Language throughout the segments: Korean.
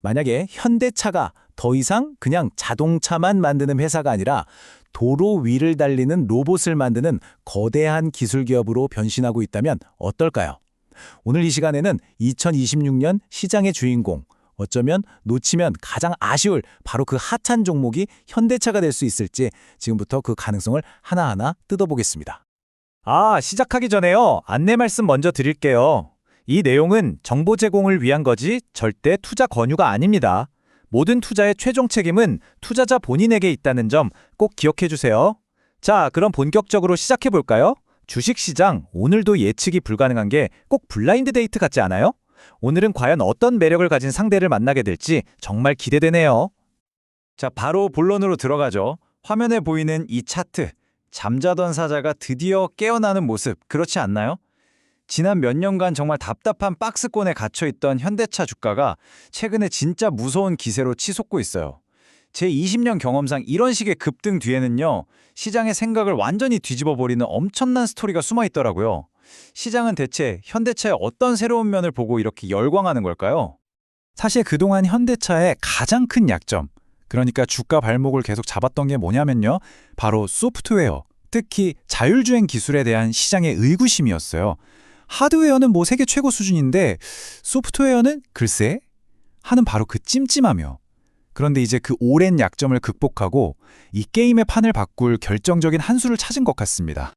만약에 현대차가 더 이상 그냥 자동차만 만드는 회사가 아니라 도로 위를 달리는 로봇을 만드는 거대한 기술 기업으로 변신하고 있다면 어떨까요? 오늘 이 시간에는 2026년 시장의 주인공, 어쩌면 놓치면 가장 아쉬울 바로 그 핫한 종목이 현대차가 될 수 있을지 지금부터 그 가능성을 하나하나 뜯어보겠습니다. 시작하기 전에요. 안내 말씀 먼저 드릴게요. 이 내용은 정보 제공을 위한 거지 절대 투자 권유가 아닙니다. 모든 투자의 최종 책임은 투자자 본인에게 있다는 점 꼭 기억해 주세요. 자, 그럼 본격적으로 시작해 볼까요? 주식시장, 오늘도 예측이 불가능한 게 꼭 블라인드 데이트 같지 않아요? 오늘은 과연 어떤 매력을 가진 상대를 만나게 될지 정말 기대되네요. 자, 바로 본론으로 들어가죠. 화면에 보이는 이 차트, 잠자던 사자가 드디어 깨어나는 모습, 그렇지 않나요? 지난 몇 년간 정말 답답한 박스권에 갇혀있던 현대차 주가가 최근에 진짜 무서운 기세로 치솟고 있어요. 제 20년 경험상 이런 식의 급등 뒤에는요, 시장의 생각을 완전히 뒤집어버리는 엄청난 스토리가 숨어있더라고요. 시장은 대체 현대차의 어떤 새로운 면을 보고 이렇게 열광하는 걸까요? 사실 그동안 현대차의 가장 큰 약점, 그러니까 주가 발목을 계속 잡았던 게 뭐냐면요, 바로 소프트웨어, 특히 자율주행 기술에 대한 시장의 의구심이었어요. 하드웨어는 뭐 세계 최고 수준인데 소프트웨어는 글쎄 하는 바로 그 찜찜함이요. 그런데 이제 그 오랜 약점을 극복하고 이 게임의 판을 바꿀 결정적인 한 수를 찾은 것 같습니다.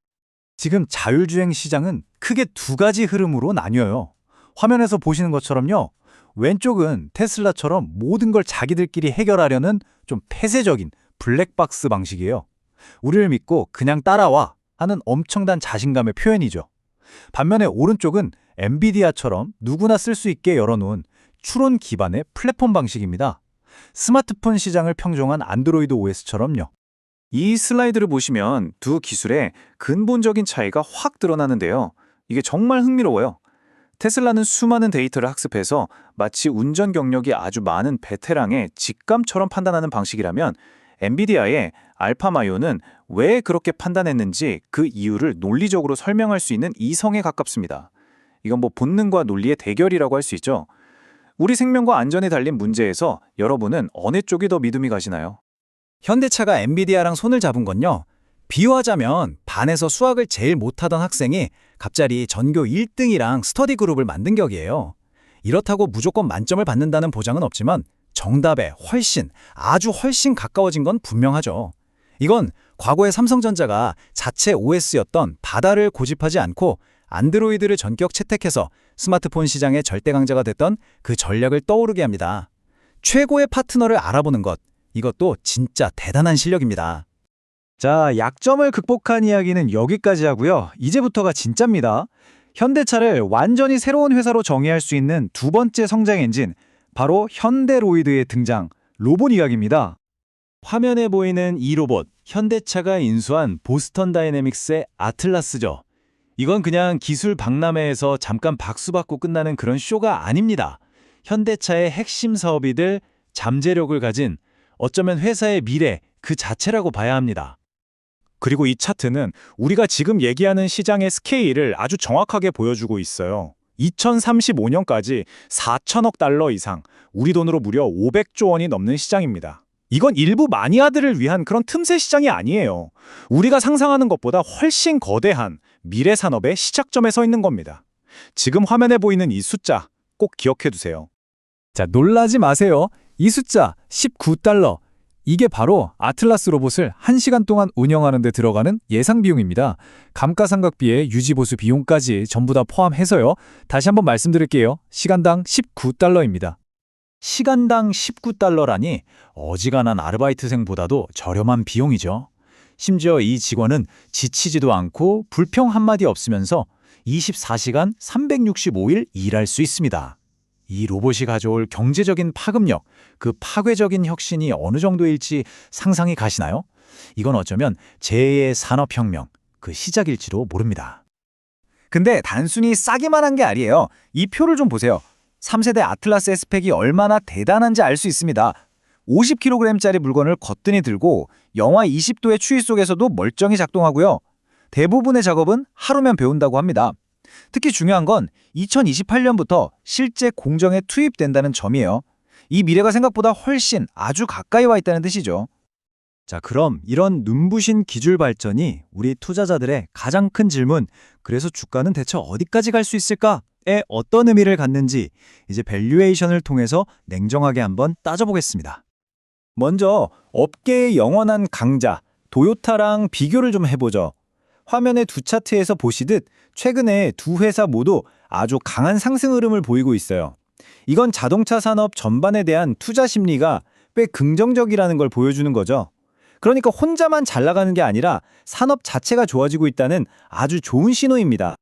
지금 자율주행 시장은 크게 두 가지 흐름으로 나뉘어요. 화면에서 보시는 것처럼요. 왼쪽은 테슬라처럼 모든 걸 자기들끼리 해결하려는 좀 폐쇄적인 블랙박스 방식이에요. 우리를 믿고 그냥 따라와 하는 엄청난 자신감의 표현이죠. 반면에 오른쪽은 엔비디아처럼 누구나 쓸 수 있게 열어놓은 추론 기반의 플랫폼 방식입니다. 스마트폰 시장을 평정한 안드로이드 OS처럼요. 이 슬라이드를 보시면 두 기술의 근본적인 차이가 확 드러나는데요. 이게 정말 흥미로워요. 테슬라는 수많은 데이터를 학습해서 마치 운전 경력이 아주 많은 베테랑의 직감처럼 판단하는 방식이라면 엔비디아의 알파마요는 왜 그렇게 판단했는지 그 이유를 논리적으로 설명할 수 있는 이성에 가깝습니다. 이건 뭐 본능과 논리의 대결이라고 할 수 있죠. 우리 생명과 안전에 달린 문제에서 여러분은 어느 쪽이 더 믿음이 가시나요? 현대차가 엔비디아랑 손을 잡은 건요, 비유하자면 반에서 수학을 제일 못하던 학생이 갑자기 전교 1등이랑 스터디 그룹을 만든 격이에요. 이렇다고 무조건 만점을 받는다는 보장은 없지만 정답에 아주 훨씬 가까워진 건 분명하죠. 이건 과거의 삼성전자가 자체 OS였던 바다를 고집하지 않고 안드로이드를 전격 채택해서 스마트폰 시장의 절대 강자가 됐던 그 전략을 떠오르게 합니다. 최고의 파트너를 알아보는 것, 이것도 진짜 대단한 실력입니다. 자, 약점을 극복한 이야기는 여기까지 하고요. 이제부터가 진짜입니다. 현대차를 완전히 새로운 회사로 정의할 수 있는 두 번째 성장 엔진, 바로 현대로이드의 등장, 로봇 이야기입니다. 화면에 보이는 이 로봇, 현대차가 인수한 보스턴 다이내믹스의 아틀라스죠. 이건 그냥 기술 박람회에서 잠깐 박수 받고 끝나는 그런 쇼가 아닙니다. 현대차의 핵심 사업이 될 잠재력을 가진 어쩌면 회사의 미래 그 자체라고 봐야 합니다. 그리고 이 차트는 우리가 지금 얘기하는 시장의 스케일을 아주 정확하게 보여주고 있어요. 2035년까지 4천억 달러 이상, 우리 돈으로 무려 500조 원이 넘는 시장입니다. 이건 일부 마니아들을 위한 그런 틈새 시장이 아니에요. 우리가 상상하는 것보다 훨씬 거대한 미래 산업의 시작점에 서 있는 겁니다. 지금 화면에 보이는 이 숫자 꼭 기억해 두세요. 자, 놀라지 마세요. 이 숫자 19달러. 이게 바로 아틀라스 로봇을 1시간 동안 운영하는 데 들어가는 예상 비용입니다. 감가상각비에 유지보수 비용까지 전부 다 포함해서요. 다시 한번 말씀드릴게요. 시간당 19달러입니다. 시간당 19달러라니 어지간한 아르바이트생보다도 저렴한 비용이죠. 심지어 이 직원은 지치지도 않고 불평 한마디 없으면서 24시간 365일 일할 수 있습니다. 이 로봇이 가져올 경제적인 파급력, 그 파괴적인 혁신이 어느 정도일지 상상이 가시나요? 이건 어쩌면 제2의 산업혁명, 그 시작일지도 모릅니다. 근데 단순히 싸기만 한 게 아니에요. 이 표를 좀 보세요. 3세대 아틀라스의 스펙이 얼마나 대단한지 알 수 있습니다. 50kg짜리 물건을 거뜬히 들고 영하 20도의 추위 속에서도 멀쩡히 작동하고요. 대부분의 작업은 하루면 배운다고 합니다. 특히 중요한 건 2028년부터 실제 공정에 투입된다는 점이에요. 이 미래가 생각보다 훨씬 아주 가까이 와 있다는 뜻이죠. 자, 그럼 이런 눈부신 기술 발전이 우리 투자자들의 가장 큰 질문, 그래서 주가는 대체 어디까지 갈 수 있을까에 어떤 의미를 갖는지 이제 밸류에이션을 통해서 냉정하게 한번 따져보겠습니다. 먼저 업계의 영원한 강자 도요타랑 비교를 좀 해보죠. 화면의 두 차트에서 보시듯 최근에 두 회사 모두 아주 강한 상승 흐름을 보이고 있어요. 이건 자동차 산업 전반에 대한 투자 심리가 꽤 긍정적이라는 걸 보여주는 거죠. 그러니까 혼자만 잘 나가는 게 아니라 산업 자체가 좋아지고 있다는 아주 좋은 신호입니다.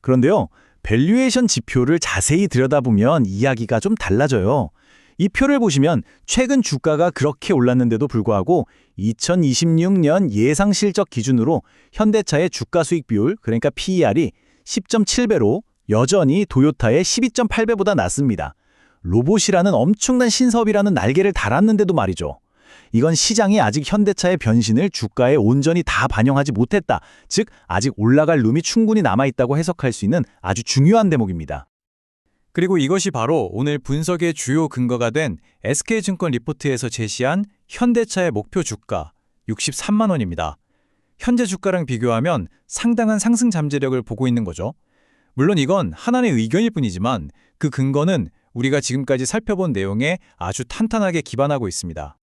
그런데요, 밸류에이션 지표를 자세히 들여다보면 이야기가 좀 달라져요. 이 표를 보시면 최근 주가가 그렇게 올랐는데도 불구하고 2026년 예상 실적 기준으로 현대차의 주가 수익 비율, 그러니까 PER이 10.7배로 여전히 도요타의 12.8배보다 낮습니다. 로봇이라는 엄청난 신사업이라는 날개를 달았는데도 말이죠. 이건 시장이 아직 현대차의 변신을 주가에 온전히 다 반영하지 못했다. 즉, 아직 올라갈 룸이 충분히 남아있다고 해석할 수 있는 아주 중요한 대목입니다. 그리고 이것이 바로 오늘 분석의 주요 근거가 된 SK증권 리포트에서 제시한 현대차의 목표 주가 63만 원입니다. 현재 주가랑 비교하면 상당한 상승 잠재력을 보고 있는 거죠. 물론 이건 하나의 의견일 뿐이지만 그 근거는 우리가 지금까지 살펴본 내용에 아주 탄탄하게 기반하고 있습니다.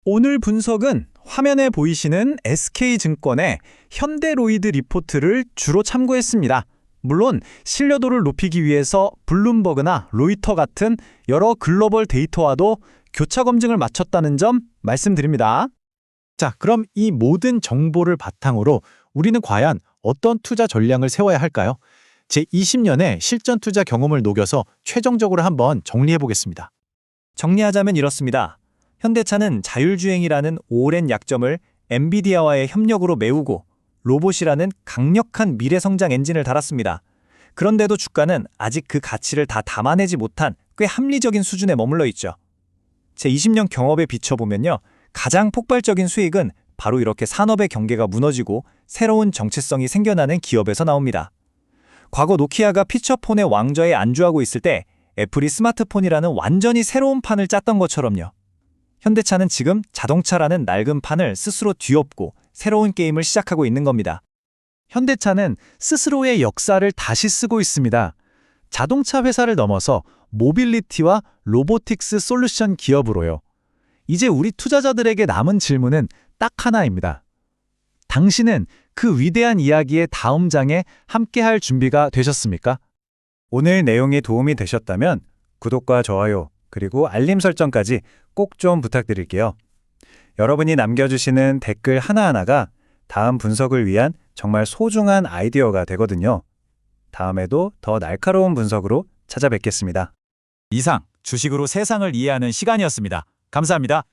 오늘 분석은 화면에 보이시는 SK증권의 현대로이드 리포트를 주로 참고했습니다. 물론 신뢰도를 높이기 위해서 블룸버그나 로이터 같은 여러 글로벌 데이터와도 교차 검증을 마쳤다는 점 말씀드립니다. 자, 그럼 이 모든 정보를 바탕으로 우리는 과연 어떤 투자 전략을 세워야 할까요? 제 20년의 실전 투자 경험을 녹여서 최종적으로 한번 정리해 보겠습니다. 정리하자면 이렇습니다. 현대차는 자율주행이라는 오랜 약점을 엔비디아와의 협력으로 메우고 로봇이라는 강력한 미래 성장 엔진을 달았습니다. 그런데도 주가는 아직 그 가치를 다 담아내지 못한 꽤 합리적인 수준에 머물러 있죠. 제 20년 경험에 비춰보면요, 가장 폭발적인 수익은 바로 이렇게 산업의 경계가 무너지고 새로운 정체성이 생겨나는 기업에서 나옵니다. 과거 노키아가 피처폰의 왕좌에 안주하고 있을 때 애플이 스마트폰이라는 완전히 새로운 판을 짰던 것처럼요. 현대차는 지금 자동차라는 낡은 판을 스스로 뒤엎고 새로운 게임을 시작하고 있는 겁니다. 현대차는 스스로의 역사를 다시 쓰고 있습니다. 자동차 회사를 넘어서 모빌리티와 로보틱스 솔루션 기업으로요. 이제 우리 투자자들에게 남은 질문은 딱 하나입니다. 당신은 그 위대한 이야기의 다음 장에 함께할 준비가 되셨습니까? 오늘 내용이 도움이 되셨다면 구독과 좋아요, 그리고 알림 설정까지 꼭 좀 부탁드릴게요. 여러분이 남겨주시는 댓글 하나하나가 다음 분석을 위한 정말 소중한 아이디어가 되거든요. 다음에도 더 날카로운 분석으로 찾아뵙겠습니다. 이상 주식으로 세상을 이해하는 시간이었습니다. 감사합니다.